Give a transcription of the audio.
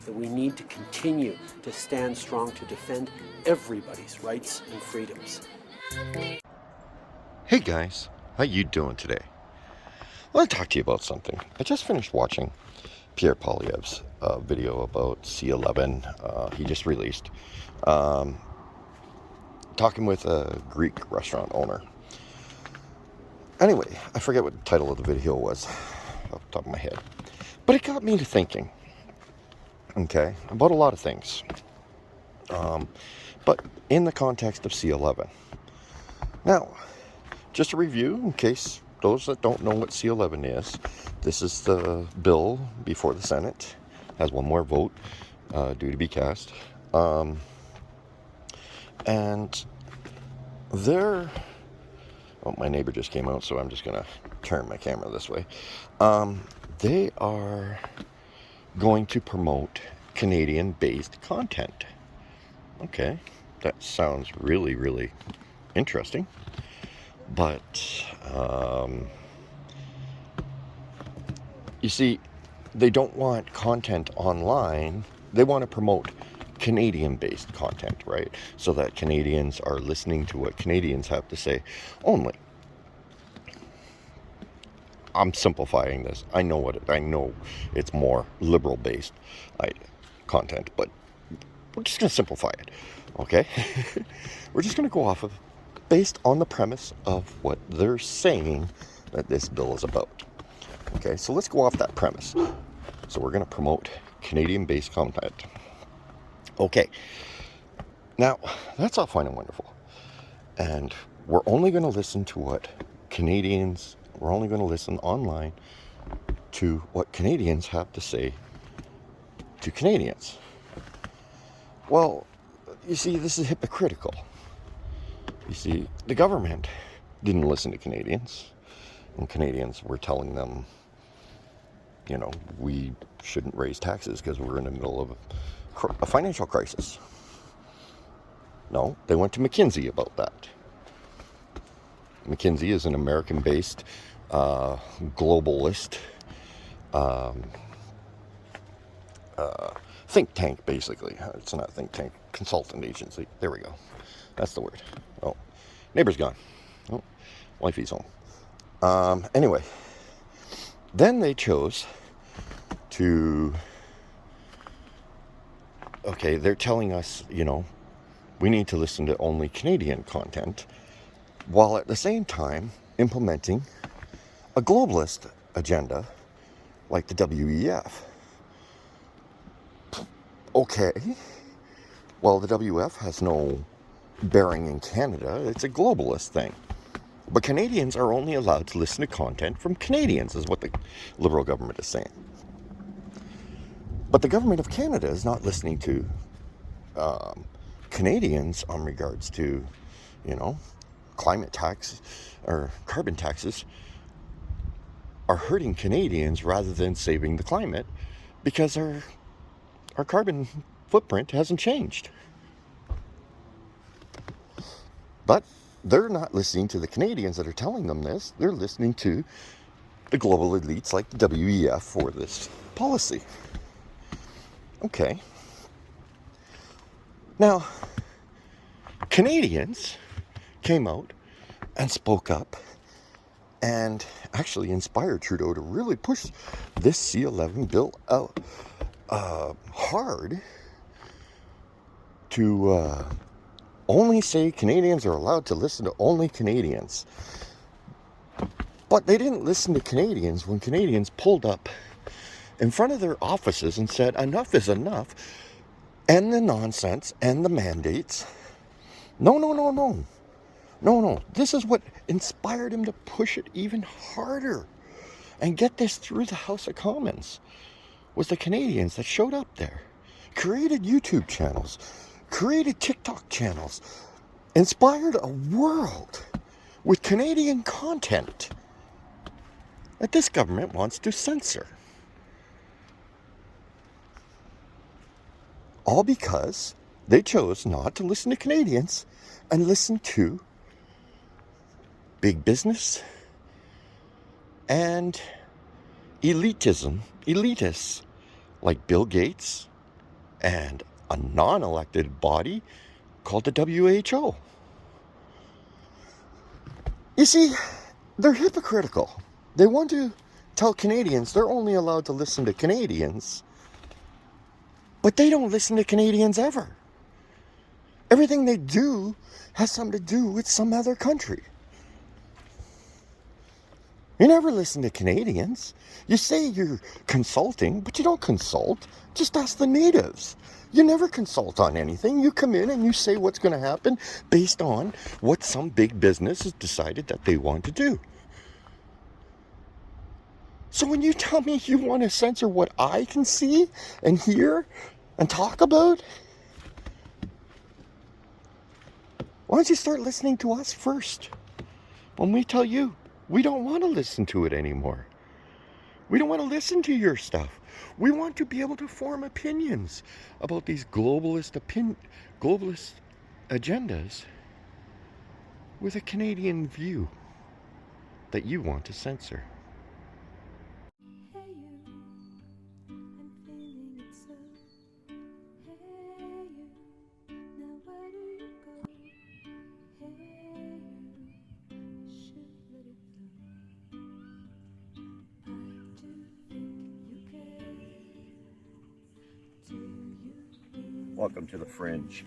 that we need to continue to stand strong to defend everybody's rights and freedoms. Hey guys, how you doing today? I want to talk to you about something. I just finished watching Pierre Poilievre's video about C-11 he just released, talking with a Greek restaurant owner. Anyway, I forget what the title of the video was off the top of my head, but it got me to thinking, okay, about a lot of things, but in the context of C-11. Now, just a review in case those that don't know what C-11 is. This is the bill before the Senate. Has one more vote due to be cast. And there... Oh, my neighbor just came out, so I'm just going to turn my camera this way. They are going to promote Canadian-based content. Okay, that sounds really, really interesting. But, you see, they don't want content online. They want to promote Canadian-based content, right? So that Canadians are listening to what Canadians have to say only. I'm simplifying this. I know it's more liberal-based content, but we're just going to simplify it, okay? We're just going to go off of based on the premise of what they're saying that this bill is about. Okay, so let's go off that premise. So we're going to promote Canadian-based content. Okay, now that's all fine and wonderful. And we're only going to listen to what Canadians, we're only going to listen online to what Canadians have to say to Canadians. Well, you see, this is hypocritical. You see, the government didn't listen to Canadians, and Canadians were telling them, you know, we shouldn't raise taxes because we're in the middle of a financial crisis. No, they went to McKinsey about that. McKinsey is an American-based globalist think tank, basically. It's not a think tank, consultant agency. There we go. That's the word. Oh, neighbor's gone. Oh, wifey's home. Anyway, then they chose to, okay, they're telling us, you know, we need to listen to only Canadian content, while at the same time implementing a globalist agenda like the WEF. Okay, well, the WEF has no bearing in Canada. It's a globalist thing. But Canadians are only allowed to listen to content from Canadians, is what the Liberal government is saying. But the government of Canada is not listening to Canadians on regards to, you know, climate tax or carbon taxes are hurting Canadians rather than saving the climate, because our carbon footprint hasn't changed. But they're not listening to the Canadians that are telling them this. They're listening to the global elites like the WEF for this policy. Okay. Now, Canadians came out and spoke up and actually inspired Trudeau to really push this C-11 bill out hard to only say Canadians are allowed to listen to only Canadians. But they didn't listen to Canadians when Canadians pulled up in front of their offices and said, enough is enough, and the nonsense and the mandates. No. This is what inspired him to push it even harder and get this through the House of Commons, was the Canadians that showed up there, created YouTube channels, created TikTok channels, inspired a world with Canadian content that this government wants to censor. All because they chose not to listen to Canadians and listen to big business and elitists like Bill Gates and a non-elected body called the WHO. You see, they're hypocritical. They want to tell Canadians they're only allowed to listen to Canadians, but they don't listen to Canadians ever. Everything they do has something to do with some other country. You never listen to Canadians. You say you're consulting, but you don't consult. Just ask the natives. You never consult on anything. You come in and you say what's going to happen based on what some big business has decided that they want to do. So when you tell me you want to censor what I can see and hear and talk about, why don't you start listening to us first? When we tell you, we don't want to listen to it anymore. We don't want to listen to your stuff. We want to be able to form opinions about these globalist agendas with a Canadian view that you want to censor. Welcome to the Fringe.